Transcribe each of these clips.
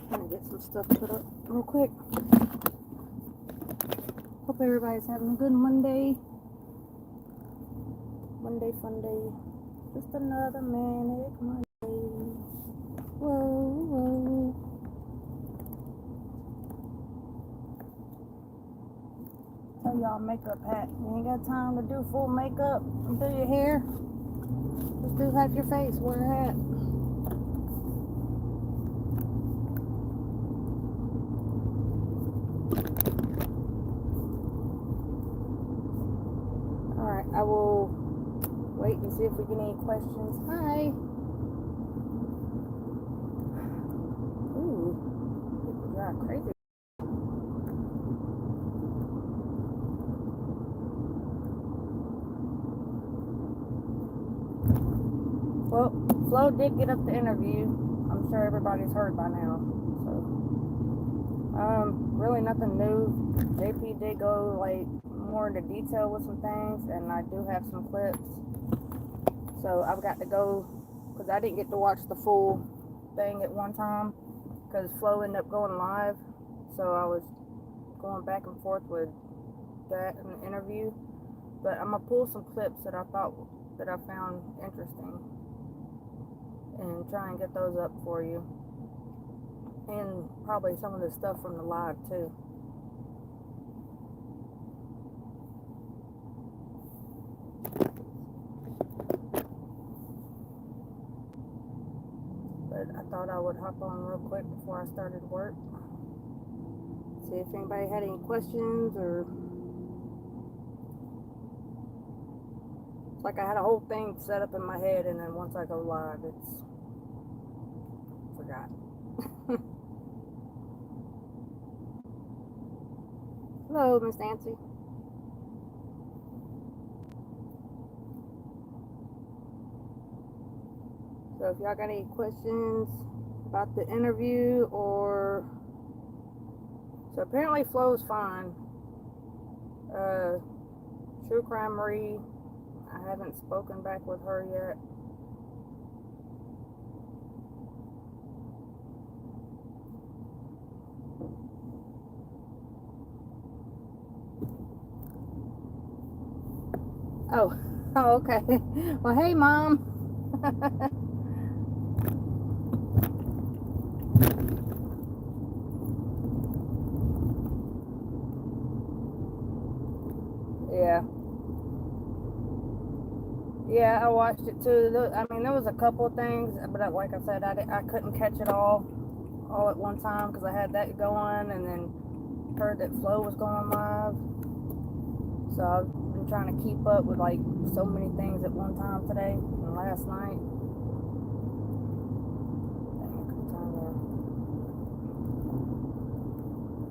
Trying to get some stuff put up real quick. Hope everybody's having a good Monday. Monday fun day. Just another manic Monday. Whoa, whoa. Tell y'all makeup hat. You ain't got time to do full makeup and do your hair. Just do half your face. Wear a hat. Alright, I will wait and see if we get any questions. Hi. Ooh, people drive crazy. Well, Flo did get up the interview. I'm sure everybody's heard by now. So, really nothing new. JP did go like more into detail with some things, and I do have some clips. So I've got to go because I didn't get to watch the full thing at one time because Flo ended up going live. So I was going back and forth with that in the interview. But I'm gonna pull some clips that I found interesting and try and get those up for you, and probably some of the stuff from the live too. But I thought I would hop on real quick before I started work, see if anybody had any questions, or it's like I had a whole thing set up in my head, and then once I go live, it's forgot. Hello, Miss Nancy. So if y'all got any questions about the interview, or so apparently Flo's fine. True Crime Marie, I haven't spoken back with her yet. Oh, okay. Well, hey, Mom. Yeah. Yeah, I watched it too. I mean, there was a couple of things, but like I said, I couldn't catch it all at one time because I had that going, and then heard that Flo was going live. So I've been trying to keep up with like so many things at one time today and last night.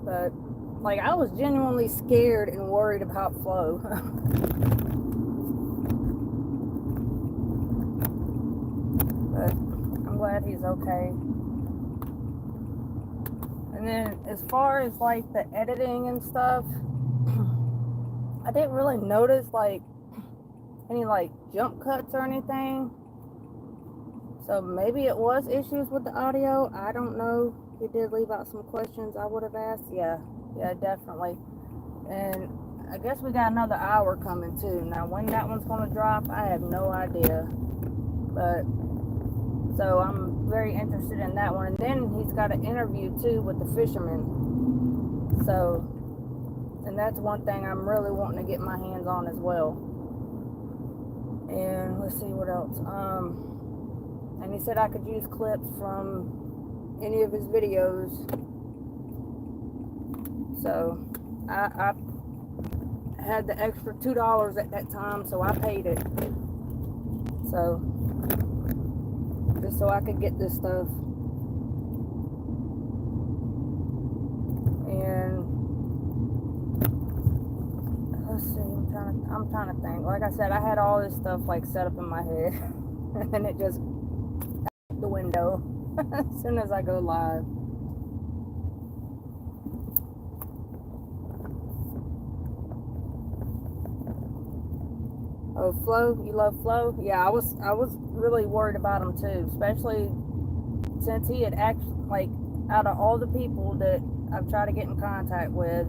But like I was genuinely scared and worried about Flo. But I'm glad he's okay. And then as far as like the editing and stuff, I didn't really notice like any like jump cuts or anything. So maybe it was issues with the audio. I don't know. He did leave out some questions I would have asked. Yeah, definitely. And I guess we got another hour coming too. Now when that one's gonna drop, I have no idea. But so I'm very interested in that one. And then he's got an interview too with the fisherman. So, and that's one thing I'm really wanting to get my hands on as well. And let's see what else. And he said I could use clips from any of his videos. So I had the extra $2 at that time, so I paid it. So just so I could get this stuff. And let's see, I'm trying to think. Like I said, I had all this stuff like set up in my head, and it just out the window as soon as I go live. Oh, Flo, you love Flo? Yeah, I was really worried about him too, especially since he had actually like out of all the people that I've tried to get in contact with,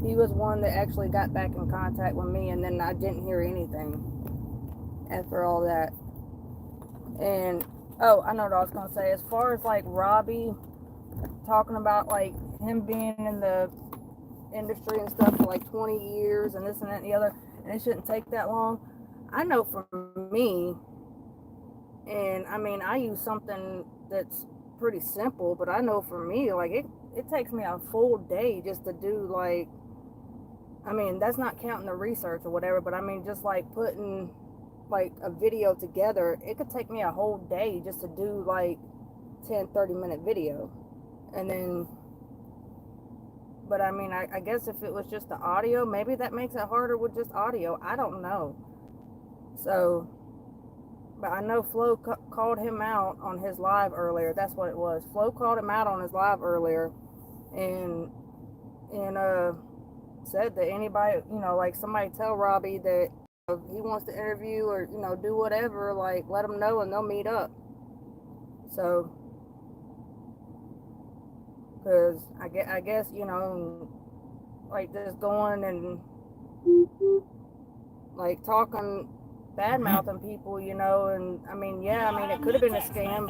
he was one that actually got back in contact with me, and then I didn't hear anything after all that. And oh, I know what I was gonna say. As far as like Robbie talking about like him being in the industry and stuff for like 20 years and this and that and the other, and it shouldn't take that long. I know for me, and I mean, I use something that's pretty simple, but I know for me, like it takes me a full day just to do like, I mean, that's not counting the research or whatever, but I mean, just like putting like a video together, it could take me a whole day just to do like 10-30 minute video. And then, but I mean, I guess if it was just the audio, maybe that makes it harder with just audio. I don't know. So, but I know Flo called him out on his live earlier. That's what it was. Flo called him out on his live earlier, and said that anybody, like somebody tell Robbie that he wants to interview or do whatever, like let them know and they'll meet up. So, because I guess like just going and like talking bad mouthing people, and I mean, yeah, I mean it could have been a scam,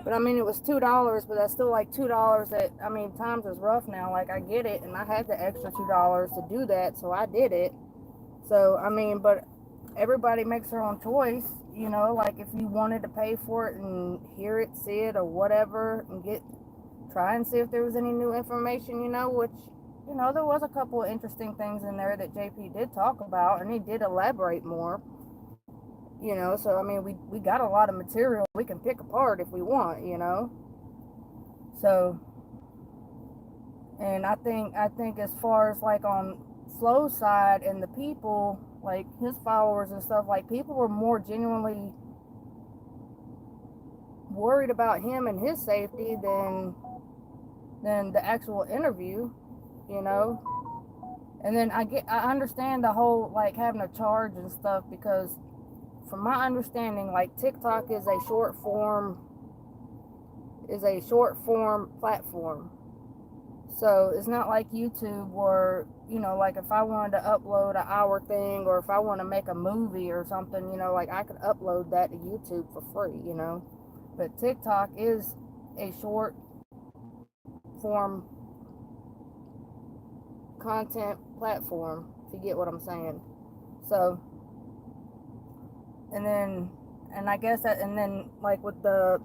but I mean it was $2, but that's still like $2 that, I mean, times is rough now. Like I get it, and I had the extra $2 to do that, so I did it. So I mean, but everybody makes their own choice, like if you wanted to pay for it and hear it, see it, or whatever, and try and see if there was any new information, which there was a couple of interesting things in there that JP did talk about, and he did elaborate more. So I mean, we got a lot of material we can pick apart if we want, So, and I think as far as like on Flo's side and the people, like his followers and stuff, like people were more genuinely worried about him and his safety than the actual interview, And then I understand the whole like having a charge and stuff, because from my understanding, like TikTok is a short form platform. So it's not like YouTube where, like if I wanted to upload an hour thing, or if I want to make a movie or something, like I could upload that to YouTube for free, But TikTok is a short form content platform, if you get what I'm saying. So, and I guess that, and then like with the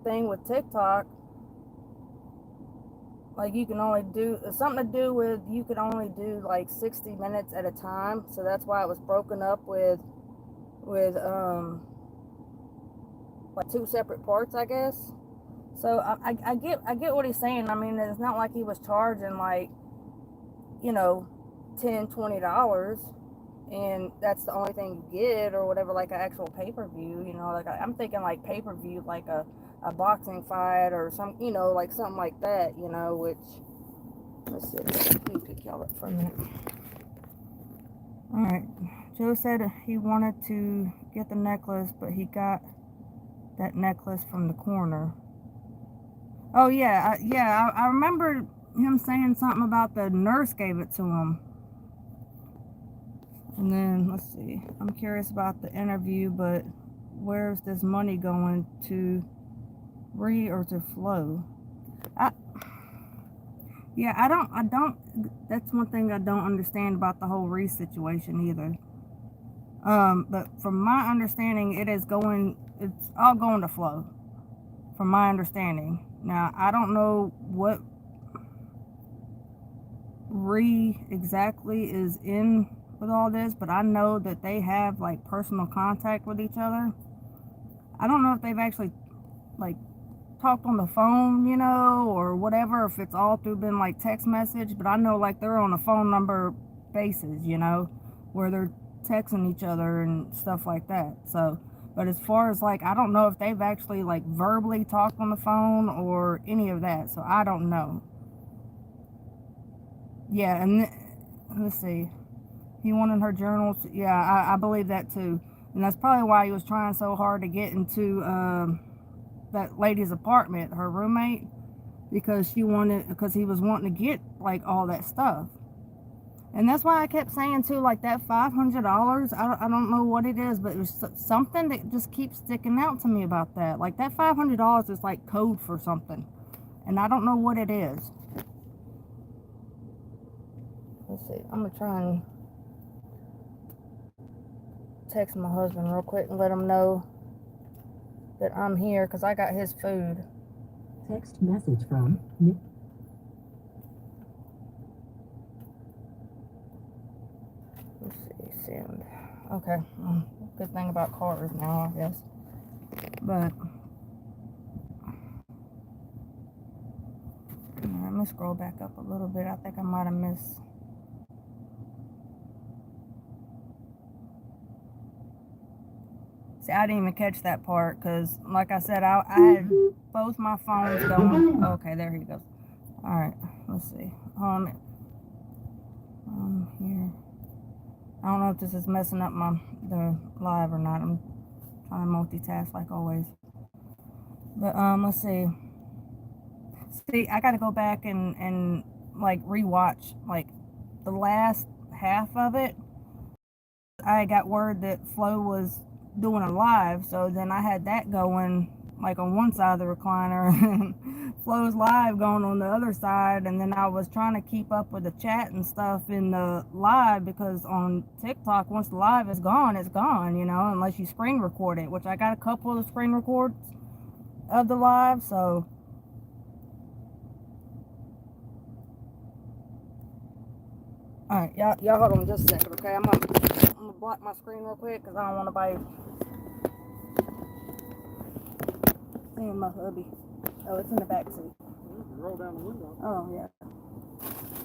thing with TikTok, like you can only do something to do with, you could only do like 60 minutes at a time. So that's why it was broken up with like 2 separate parts, I guess. So I get what he's saying. I mean, it's not like he was charging like, $10-$20, and that's the only thing you get, or whatever, like an actual pay-per-view, like I'm thinking like pay-per-view, like a boxing fight or some, like something like that, which, let's see, let me pick y'all up for a minute. All right, Joe said he wanted to get the necklace, but he got that necklace from the corner. Oh yeah, I remember him saying something about the nurse gave it to him. And then, let's see, I'm curious about the interview, but where's this money going to, Ree or to Flo? I don't, that's one thing I don't understand about the whole Ree situation either. But from my understanding, it's all going to Flo, from my understanding. Now, I don't know what Ree exactly is in with all this, but I know that they have like personal contact with each other. I don't know if they've actually like talked on the phone, or whatever, if it's all through been like text message, but I know like they're on a phone number basis, where they're texting each other and stuff like that. So, but as far as like, I don't know if they've actually like verbally talked on the phone or any of that, so I don't know. Yeah, and let's see, he wanted her journals. Yeah, I believe that too, and that's probably why he was trying so hard to get into that lady's apartment, her roommate, because he was wanting to get like all that stuff. And that's why I kept saying too, like that $500, I don't know what it is, but there's something that just keeps sticking out to me about that. Like that $500 is like code for something, and I don't know what it is. Let's see, I'm gonna try and text my husband real quick and let him know that I'm here, because I got his food. Text message from Nick. Let's see, send. Okay, good thing about cars now, I guess. But let me scroll back up a little bit. I think I might have missed. See, I didn't even catch that part because, like I said, I had both my phones going. Okay, there he goes. All right, let's see. Here. I don't know if this is messing up the live or not. I'm trying to multitask like always. But let's see. See, I got to go back and like rewatch like the last half of it. I got word that Flo was doing a live, so then I had that going like on one side of the recliner and Flo's live going on the other side, and then I was trying to keep up with the chat and stuff in the live, because on TikTok, once the live is gone, it's gone, you know, unless you screen record it, which I got a couple of screen records of the live. So alright, y'all hold on just a second, okay? I'm gonna block my screen real quick because I don't want nobody seeing my hubby. Oh, it's in the back seat. You can roll down the window. Oh, yeah.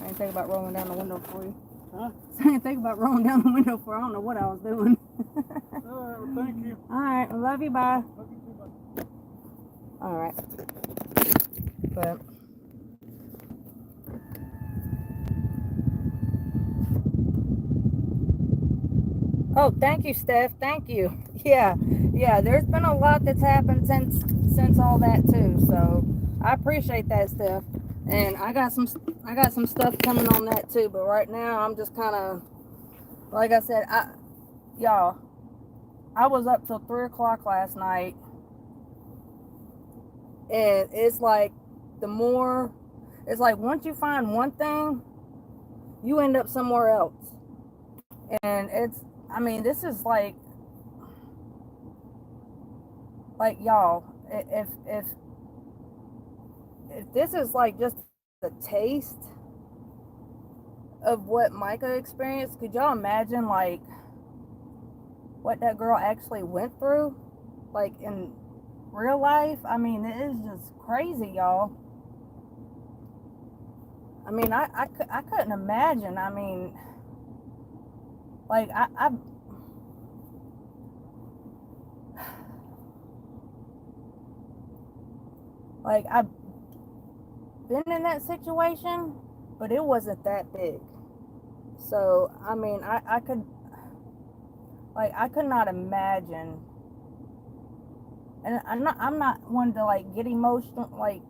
I didn't think about rolling down the window for you. Huh? I didn't think about rolling down the window for you. I don't know what I was doing. Alright, well, thank you. Alright, I love you, bye. Love you too, bye. Alright. But oh, thank you, Steph. Thank you. Yeah, there's been a lot that's happened since all that too. So I appreciate that, Steph. And I got some stuff coming on that too. But right now I'm just kind of, like I said, y'all, I was up till 3 o'clock last night, and it's like once you find one thing, you end up somewhere else. And this is like y'all, if this is like just a taste of what Micah experienced, could y'all imagine like what that girl actually went through, like in real life? I mean, it is just crazy, y'all. I mean, I couldn't imagine. I mean, like I've been in that situation, but it wasn't that big. So I mean, I could not imagine. And I'm not one to like get emotional. Like,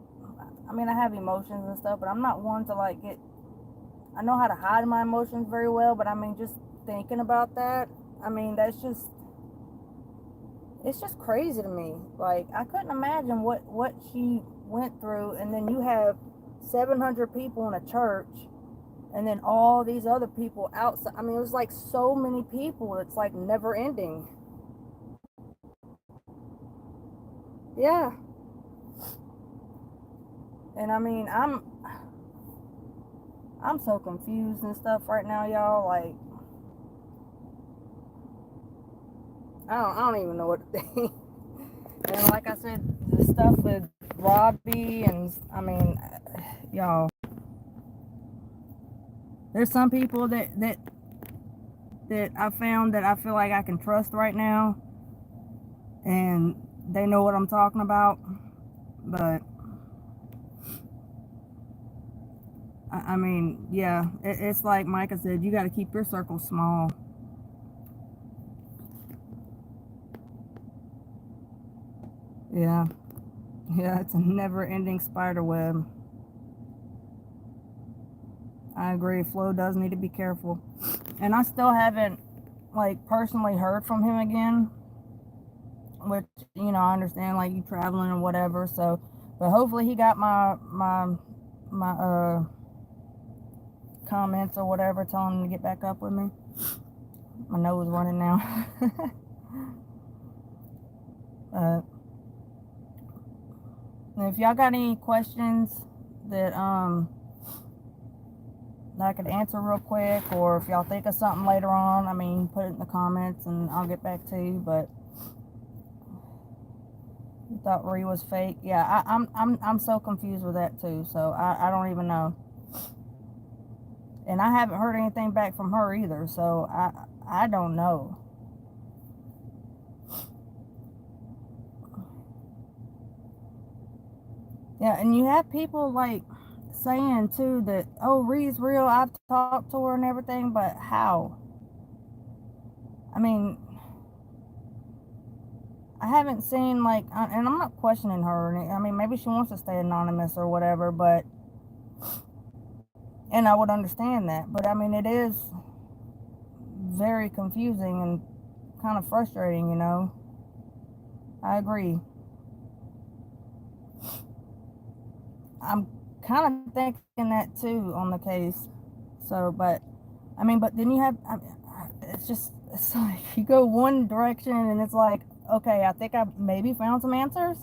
I mean, I have emotions and stuff, but I'm not one to like get. I know how to hide my emotions very well, but I mean, just thinking about that, I mean, it's just crazy to me. Like, I couldn't imagine what she went through, and then you have 700 people in a church, and then all these other people outside. I mean, it was like so many people. It's like never ending. Yeah. And I mean, I'm so confused and stuff right now, y'all. Like, I don't even know what to think. And like I said, the stuff with Robbie, and I mean, y'all, there's some people that I found that I feel like I can trust right now, and they know what I'm talking about. But I mean, yeah, it's like Micah said, you got to keep your circle small. Yeah. Yeah, it's a never-ending spider web. I agree. Flo does need to be careful. And I still haven't, like, personally heard from him again. Which, I understand, like, you traveling or whatever. So, but hopefully he got my comments or whatever, telling him to get back up with me. My nose running now. uh, if y'all got any questions that that I could answer real quick, or if y'all think of something later on, I mean, put it in the comments and I'll get back to you. But you thought Ree was fake? Yeah, I'm so confused with that too. So I don't even know. And I haven't heard anything back from her either. So I don't know. Yeah, and you have people like saying too that, oh, Ree's real, I've talked to her and everything, but how? I mean, I haven't seen, like, and I'm not questioning her. I mean, maybe she wants to stay anonymous or whatever, but, and I would understand that. But I mean, it is very confusing and kind of frustrating, I agree. I'm kind of thinking that too on the case. So, but I mean, but then you have, it's like you go one direction and it's like, okay, I think I maybe found some answers.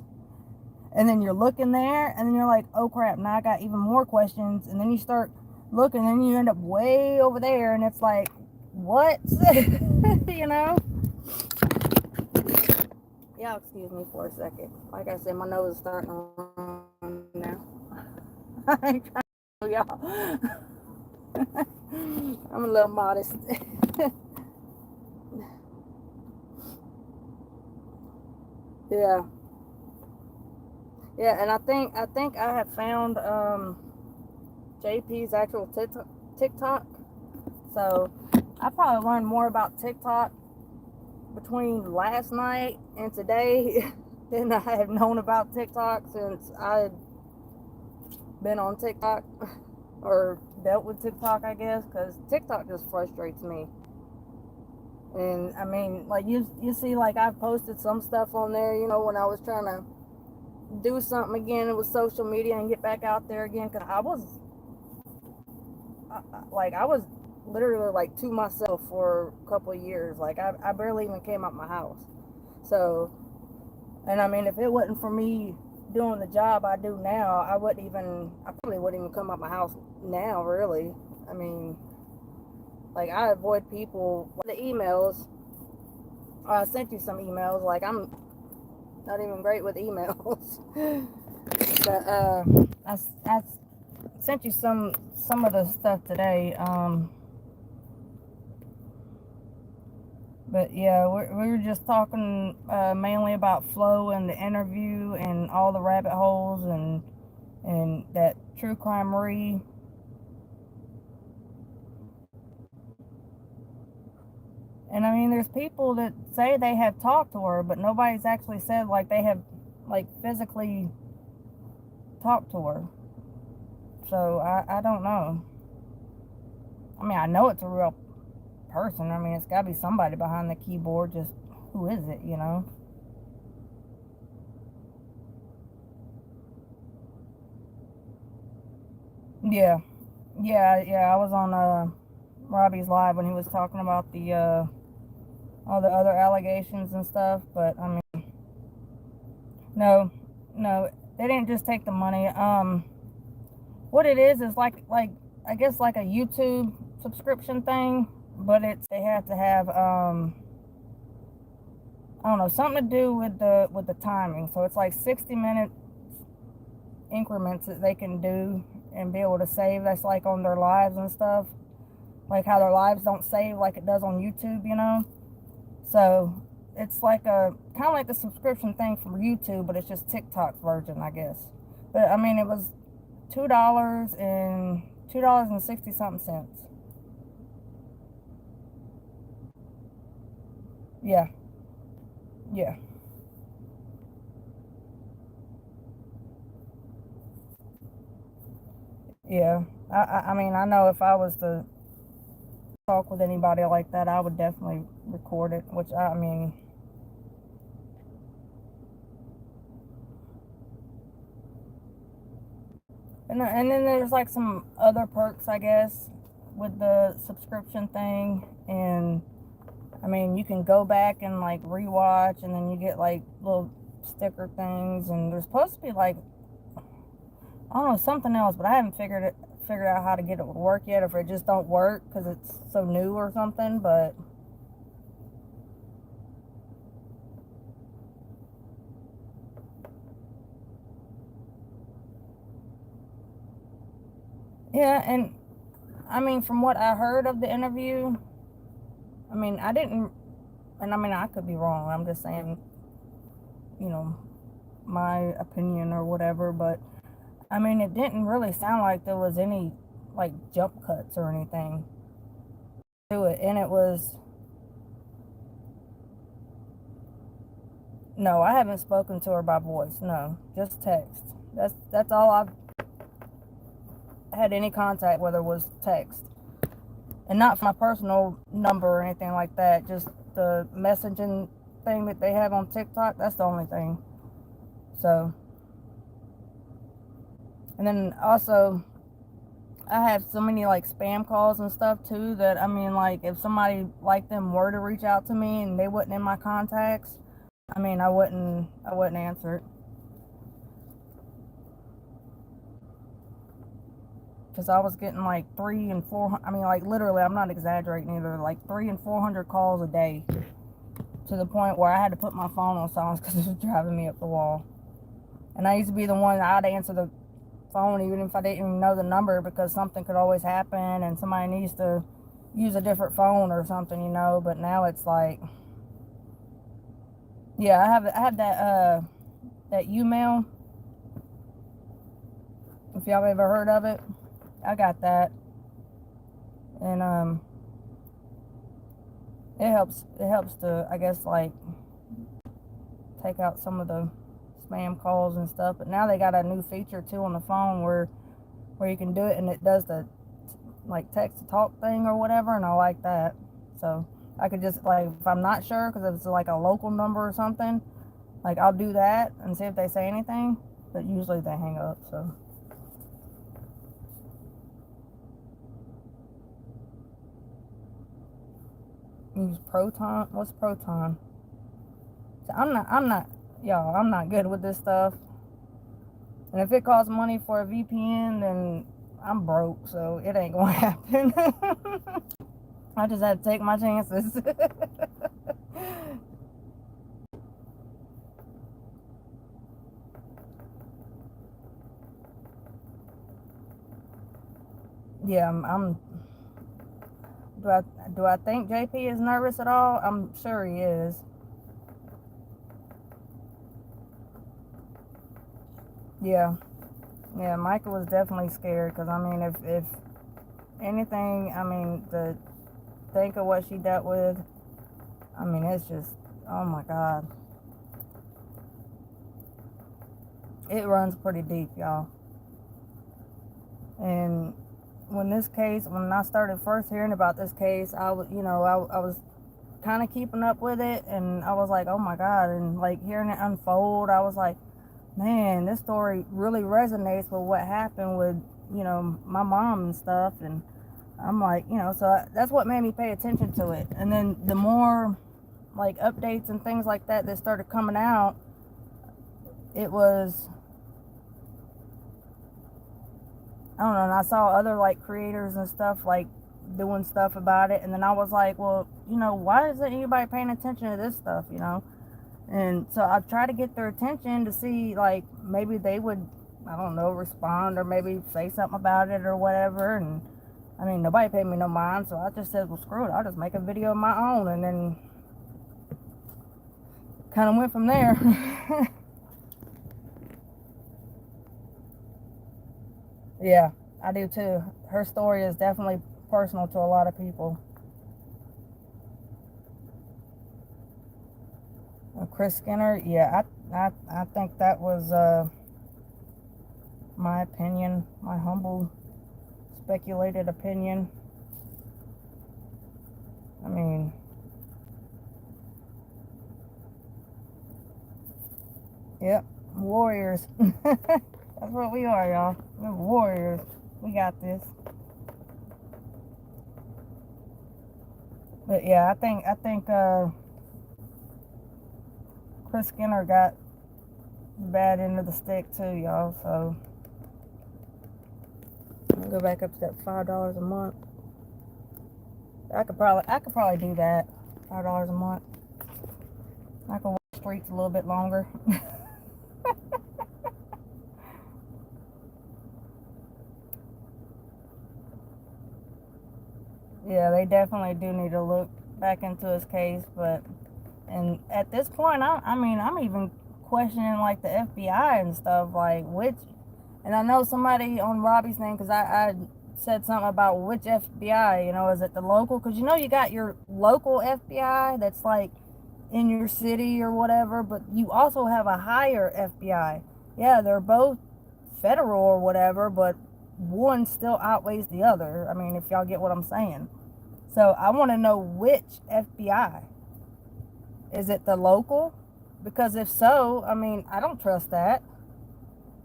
And then you're looking there and then you're like, oh crap, now I got even more questions. And then you start looking and you end up way over there and it's like, what? Yeah, excuse me for a second. Like I said, my nose is starting to run now. I ain't trying to tell y'all. I'm a little modest. Yeah. Yeah, and I think I have found JP's actual TikTok. So I probably learned more about TikTok between last night and today than I have known about TikTok since I've been on TikTok or dealt with TikTok, I guess, because TikTok just frustrates me. And I mean, like you see, like I've posted some stuff on there, when I was trying to do something again with social media and get back out there again, because I was literally like to myself for a couple of years. Like I barely even came out my house. So, and I mean, if it wasn't for me doing the job I do now, I probably wouldn't even come out my house now, really. I mean, like I avoid people. The emails, I sent you some emails. Like I'm not even great with emails. But I sent you some of the stuff today. But yeah, we were just talking mainly about Flo and the interview and all the rabbit holes and that True Crime Ree. And I mean, there's people that say they have talked to her, but nobody's actually said like they have like physically talked to her. So I don't know. I mean, I know it's a real person. I mean, it's got to be somebody behind the keyboard. Just who is it, Yeah, yeah. I was on Robbie's live when he was talking about the all the other allegations and stuff. But I mean, no, they didn't just take the money. What it is like I guess like a YouTube subscription thing, but they have to have I don't know, something to do with the timing. So it's like 60-minute increments that they can do and be able to save. That's like on their lives and stuff, like how their lives don't save like it does on YouTube. So it's like a kind of like the subscription thing from YouTube, but it's just TikTok's version, I guess. But I mean, it was $2 and 60 something cents. Yeah, yeah. Yeah, I mean, I know if I was to talk with anybody like that, I would definitely record it, which I mean, and then there's like some other perks, I guess, with the subscription thing. And I mean, you can go back and like rewatch, and then you get like little sticker things, and there's supposed to be like, I don't know, something else, but I haven't figured out how to get it to work yet, if it just don't work because it's so new or something. But yeah, and I mean, from what I heard of the interview, I mean, I didn't, and I mean, I could be wrong. I'm just saying, you know, my opinion or whatever. But I mean, it didn't really sound like there was any like jump cuts or anything to it. And it was, no, I haven't spoken to her by voice. No, just text. That's all I've had any contact with her, was text. And not for my personal number or anything like that. Just the messaging thing that they have on TikTok. That's the only thing. So, and then also, I have so many like spam calls and stuff too, that I mean, like, if somebody like them were to reach out to me and they wasn't in my contacts, I mean, I wouldn't answer it, because I was getting like 300 and 400. I mean, like, literally, I'm not exaggerating either. Like 300 and 400 calls a day, to the point where I had to put my phone on silence because it was driving me up the wall. And I used to be the one that I'd answer the phone even if I didn't even know the number, because something could always happen and somebody needs to use a different phone or something, you know. But now it's like, yeah, I have that Umail, if y'all ever heard of it. I got that. And it helps to, I guess, like, take out some of the spam calls and stuff. But now they got a new feature too on the phone where you can do it and it does the like text to talk thing or whatever, and I like that. So I could just, like, if I'm not sure, because it's like a local number or something, like, I'll do that and see if they say anything, but usually they hang up. So use Proton. What's Proton? So I'm not y'all, I'm not good with this stuff. And if it costs money for a VPN, then I'm broke, so it ain't gonna happen. I just had to take my chances. Yeah, I'm do I do I think JP is nervous at all? I'm sure he is. Yeah. Yeah, Michael was definitely scared, because I mean, if anything, I mean, to think of what she dealt with, I mean, it's just, oh my God. It runs pretty deep, y'all. And when I started first hearing about this case, I was, I was kind of keeping up with it, and I was like, oh my God. And like hearing it unfold, I was like, man, this story really resonates with what happened with, my mom and stuff. And I'm like, so that's what made me pay attention to it. And then the more like updates and things like that started coming out, it was, I don't know, and I saw other like creators and stuff like doing stuff about it, and then I was like, well, why isn't anybody paying attention to this stuff, And so I tried to get their attention to see, like, maybe they would, I don't know, respond or maybe say something about it or whatever. And I mean, nobody paid me no mind, so I just said, well, screw it, I'll just make a video of my own, and then kind of went from there. Yeah, I do too. Her story is definitely personal to a lot of people. Chris Skinner, yeah, I think that was, my opinion, my humble speculated opinion. I mean, yep, warriors. That's what we are, y'all. We're warriors. We got this. But yeah, I think Chris Skinner got the bad end of the stick too, y'all. So I'll go back up to that $5 a month. I could probably do that. $5 a month. I can walk the streets a little bit longer. Yeah, they definitely do need to look back into his case, but and at this point, I mean, I'm even questioning like the FBI and stuff, like which, and I know somebody on Robbie's thing, because I said something about which FBI, you know, is it the local? Because you know you got your local FBI that's like in your city or whatever, but you also have a higher FBI. Yeah, they're both federal or whatever, but one still outweighs the other. I mean, if y'all get what I'm saying. So I want to know which FBI. Is it the local? Because if so, I mean, I don't trust that.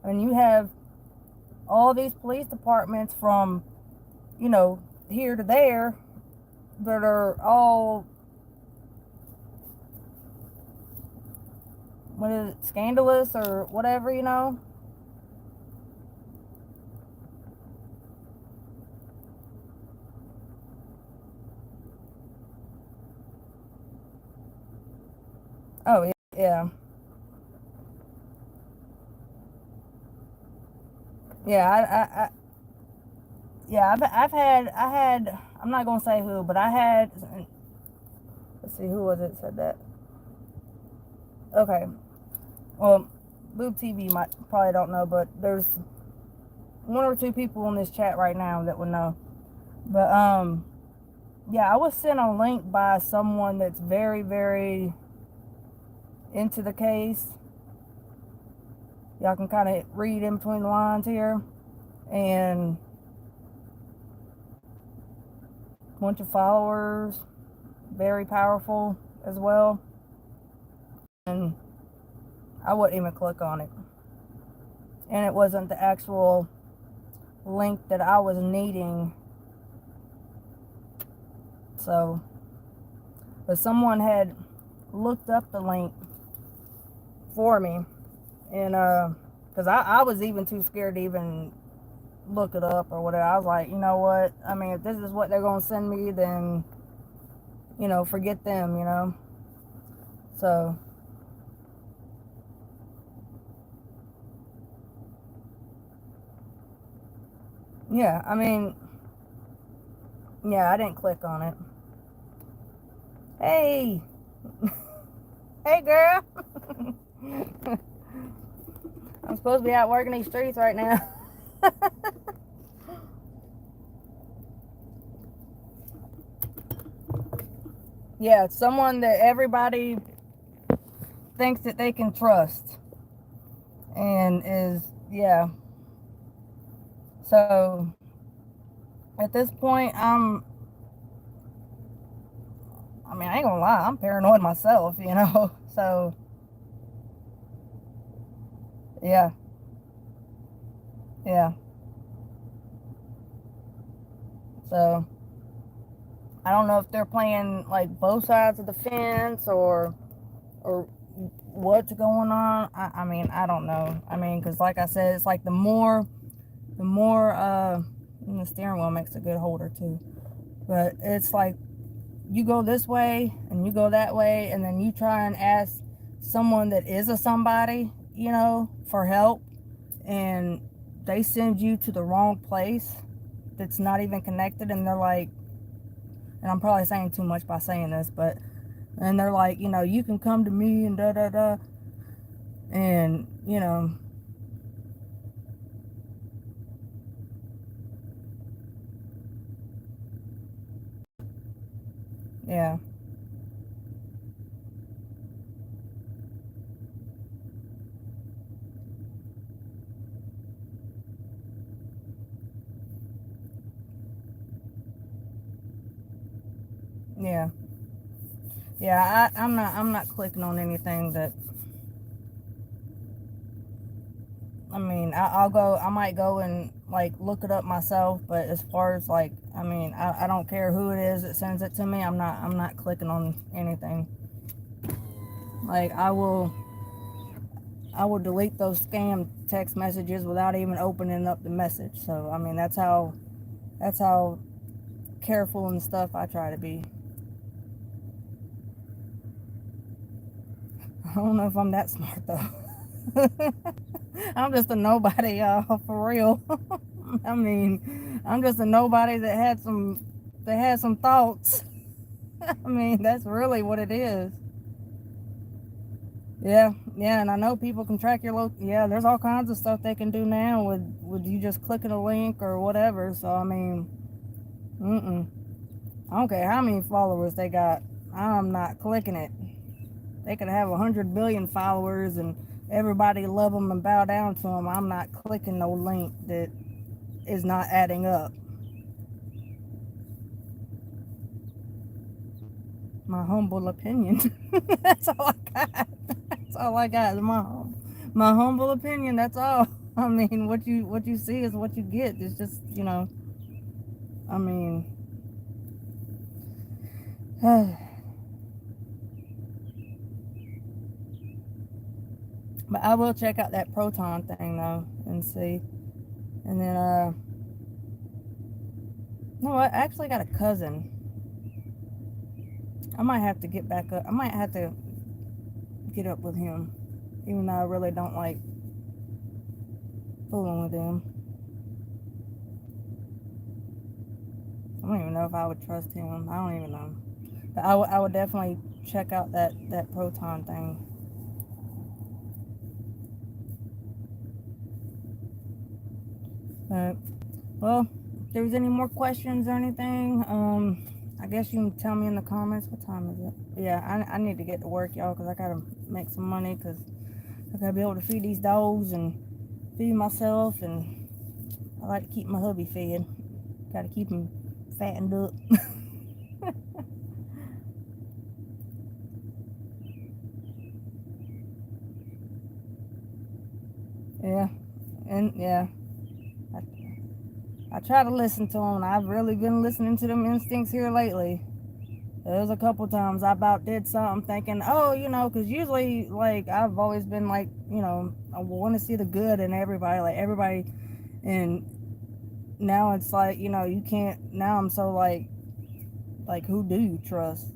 And you have all these police departments from, you know, here to there that are all, what is it, scandalous or whatever, you know? Oh, yeah. Yeah, yeah, I had, I'm not gonna say who, but I had, let's see, who was it said that? Okay, well, Boob TV might, probably don't know, but there's one or two people in this chat right now that would know. But, yeah, I was sent a link by someone that's very, very into the case. Y'all can kind of read in between the lines here. And a bunch of followers, very powerful as well. And I wouldn't even click on it. And it wasn't the actual link that I was needing. So, but someone had looked up the link for me. And, because I was even too scared to even look it up or whatever. I was like, you know what? I mean, if this is what they're going to send me, then, you know, forget them, you know? So, yeah, I mean, yeah, I didn't click on it. Hey! Hey, girl! I'm supposed to be out working these streets right now. Yeah, someone that everybody thinks that they can trust. And is, yeah. So, at this point, I mean, I ain't gonna lie, I'm paranoid myself, you know? So, yeah. Yeah. So, I don't know if they're playing, like, both sides of the fence or what's going on. I mean, I don't know. I mean, because like I said, it's like the more, and the steering wheel makes a good holder too. But it's like, you go this way and you go that way, and then you try and ask someone that is a somebody, you know, for help, and they send you to the wrong place that's not even connected, and they're like, and I'm probably saying too much by saying this, but, and they're like, you know, you can come to me and da da da, and, you know, yeah. Yeah. Yeah, I'm not clicking on anything that, I mean, I might go and like look it up myself, but as far as like, I mean, I don't care who it is that sends it to me. I'm not clicking on anything. Like I will delete those scam text messages without even opening up the message. So I mean, that's how careful and stuff I try to be. I don't know if I'm that smart though. I'm just a nobody, y'all, for real. I mean, I'm just a nobody that had some thoughts. I mean, that's really what it is. Yeah, yeah, and I know people can track your yeah, there's all kinds of stuff they can do now with you just clicking a link or whatever. So I mean, I don't care how many followers they got. I'm not clicking it. They could have 100 billion followers and everybody love them and bow down to them. I'm not clicking no link that is not adding up. My humble opinion. That's all I got. That's all I got. My humble opinion. That's all. I mean, what you see is what you get. It's just, I mean, but I will check out that Proton thing though and see. And then no, I actually got a cousin. I might have to get back up. I might have to get up with him, even though I really don't like fooling with him. I don't even know if I would trust him. I don't even know. But I would definitely check out that Proton thing. Well, if there's any more questions or anything, I guess you can tell me in the comments. What time is it? Yeah, I need to get to work, y'all, because I gotta make some money, because I gotta be able to feed these dogs and feed myself, and I like to keep my hubby fed. Gotta keep him fattened up. Yeah, and yeah, I try to listen to them. I've really been listening to them instincts here lately. There's a couple times I about did something thinking, oh, because usually, like, I've always been like, I want to see the good in everybody, like, everybody. And now it's like, you can't, now I'm so like, who do you trust,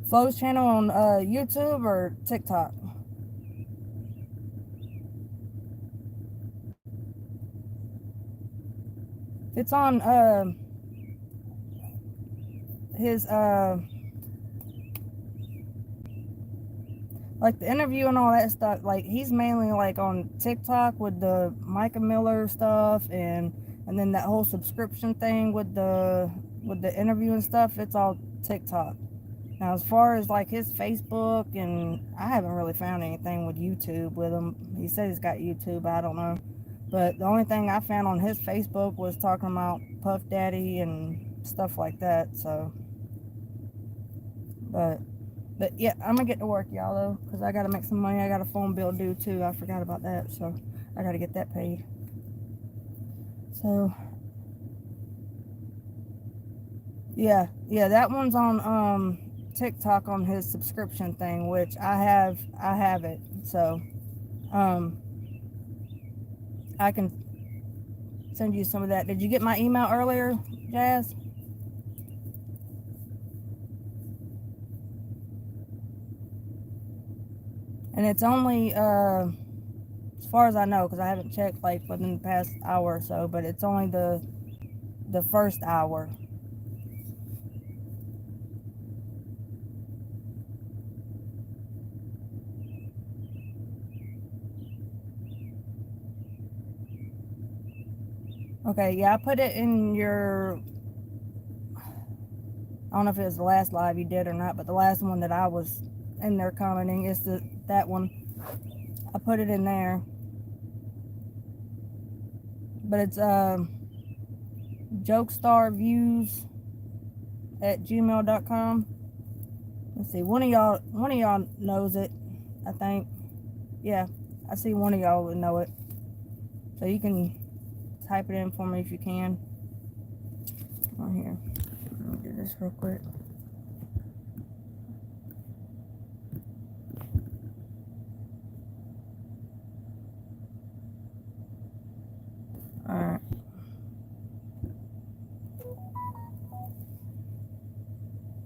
Flo's channel on YouTube or TikTok? It's on his like the interview and all that stuff. Like, he's mainly like on TikTok with the Micah Miller stuff, and then that whole subscription thing with the interview and stuff. It's all TikTok. Now, as far as like his Facebook, and I haven't really found anything with YouTube with him. He said he's got YouTube, I don't know. But the only thing I found on his Facebook was talking about Puff Daddy and stuff like that. So, but yeah, I'm gonna get to work, y'all, though, because I gotta make some money. I got a phone bill due too. I forgot about that, so I gotta get that paid. So, yeah, that one's on TikTok on his subscription thing, which I have it. So, I can send you some of that. Did you get my email earlier, Jazz? And it's only as far as I know, because I haven't checked like within the past hour or so, but it's only the first hour. Okay, yeah, I put it in your, I don't know if it was the last live you did or not, but the last one that I was in there commenting is that one. I put it in there. but it's jokestarviews@gmail.com. Let's see, one of y'all knows it, I think. Yeah, I see one of y'all would know it. So you can type it in for me if you can. On here. Let me do this real quick. Alright.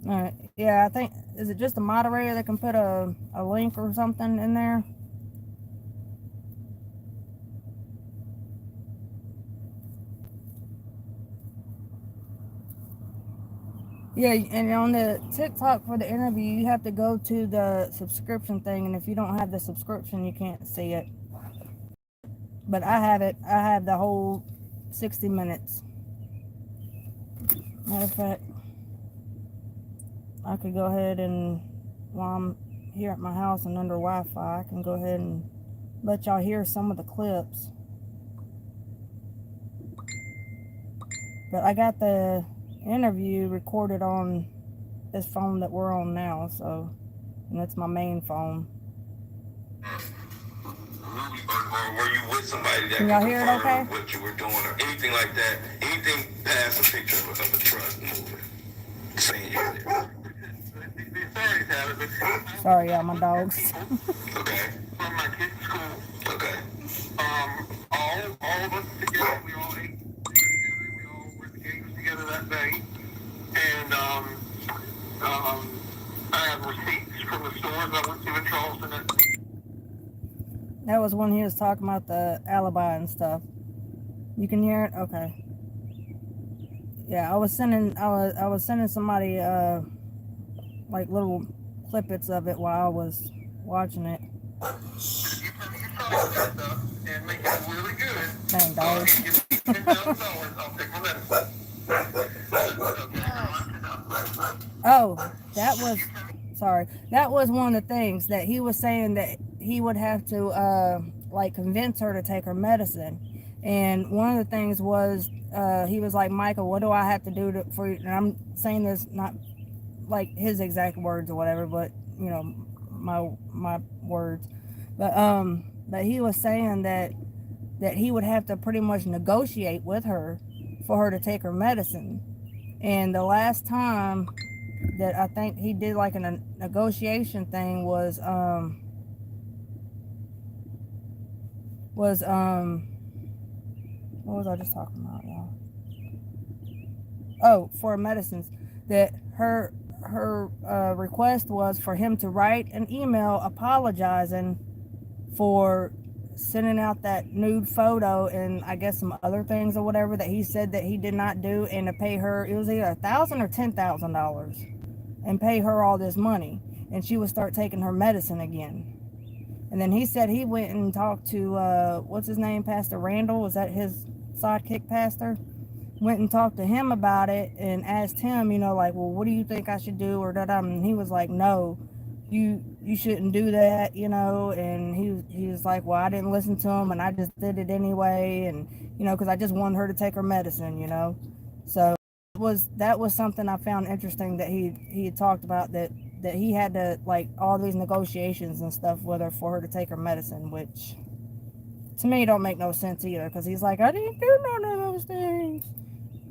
Alright. Yeah, I think, is it just a moderator that can put a link or something in there? Yeah, and on the TikTok for the interview, you have to go to the subscription thing, and if you don't have the subscription, you can't see it. But I have it. I have the whole 60 minutes. Matter of fact, I could go ahead and, while I'm here at my house and under Wi-Fi, I can go ahead and let y'all hear some of the clips. But I got the interview recorded on this phone that we're on now, so, and that's my main phone. Or were you with somebody that Can y'all hear it okay? what you were doing or anything like that? Anything past a picture of a truck moving? Saying you were there. The authorities have it. Sorry, y'all, my dogs. Okay. From my kid's school. Okay. All of us together, we all ate together, we all were at the games together that day. And I have receipts from the stores I went to in Charleston. That was when he was talking about the alibi and stuff. You can hear it? Okay. Yeah, I was sending somebody like little clippets of it while I was watching it. You try that stuff and make it really good. Dang, dog. And give me $10,000, I'll take my medicine. Oh, that was one of the things that he was saying, that he would have to like convince her to take her medicine. And one of the things was he was like, Michael, what do I have to do for you? And I'm saying this not like his exact words or whatever, but you know, my words. But he was saying that he would have to pretty much negotiate with her for her to take her medicine. And the last time that I think he did like a negotiation thing was what was I just talking about, y'all? Oh, for medicines. That her request was for him to write an email apologizing for sending out that nude photo and I guess some other things or whatever that he said that he did not do, and to pay her, it was either $1,000 or $10,000, and pay her all this money, and she would start taking her medicine again. And then he said he went and talked to what's his name, Pastor Randall, was that his sidekick pastor? Went and talked to him about it and asked him, you know, like, well, what do you think I should do, or that? And he was like, no, you shouldn't do that, you know. And he was like, well, I didn't listen to him and I just did it anyway, and you know, because I just wanted her to take her medicine, you know. So that was something I found interesting, that he had talked about, that he had to, like, all these negotiations and stuff with her for her to take her medicine, which to me don't make no sense either, because he's like, I didn't do none of those things.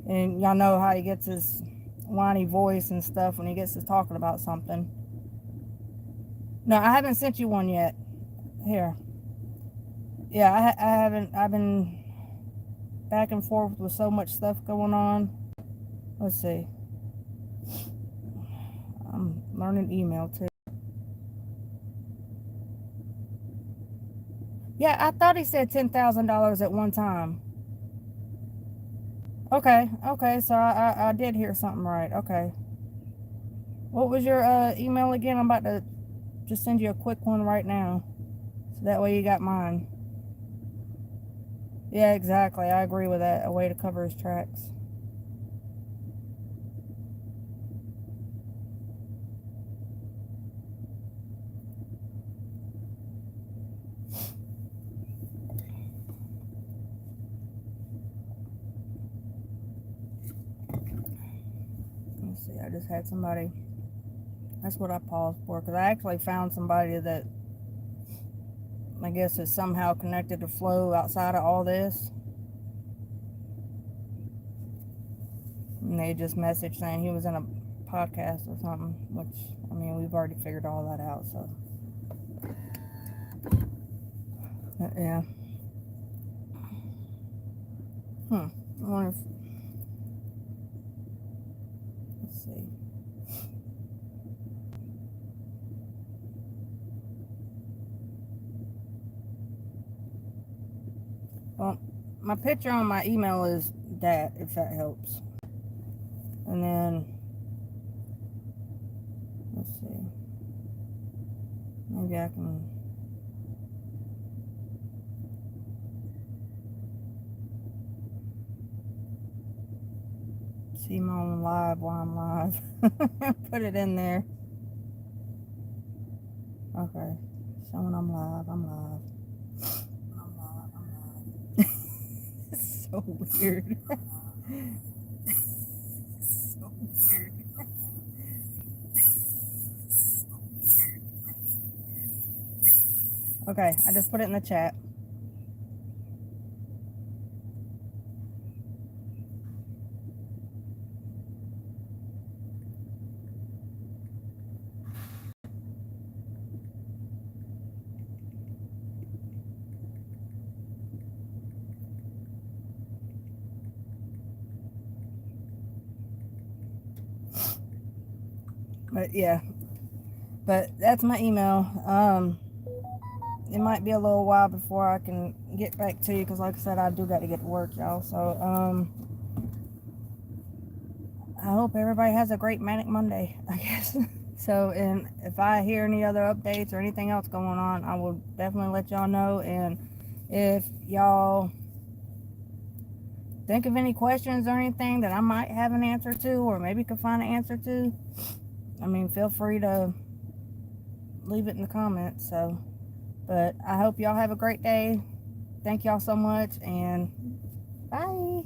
And y'all know how he gets his whiny voice and stuff when he gets to talking about something. No, I haven't sent you one yet. Here. Yeah, I haven't. I've been back and forth with so much stuff going on. Let's see. I'm learning email too. Yeah, I thought he said $10,000 at one time. Okay, so I did hear something right. Okay. What was your email again? I'm about to just send you a quick one right now, so that way you got mine. Yeah, exactly. I agree with that. A way to cover his tracks. Let's see, I just had somebody. That's what I paused for, because I actually found somebody that I guess is somehow connected to Flow outside of all this. And they just messaged saying he was in a podcast or something, which, I mean, we've already figured all that out, so. But, yeah. I wonder if, let's see. Well, my picture on my email is that, if that helps. And then, let's see. Maybe I can. See my own live while I'm live. Put it in there. Okay. Showing I'm live. I'm live. It's so weird. So weird. Okay, I just put it in the chat. But yeah, but that's my email. It might be a little while before I can get back to you, because like I said, I do got to get to work, y'all. So I hope everybody has a great Manic Monday, I guess. So, and if I hear any other updates or anything else going on, I will definitely let y'all know. And if y'all think of any questions or anything that I might have an answer to, or maybe could find an answer to, I mean, feel free to leave it in the comments. So, but I hope y'all have a great day. Thank y'all so much, and bye.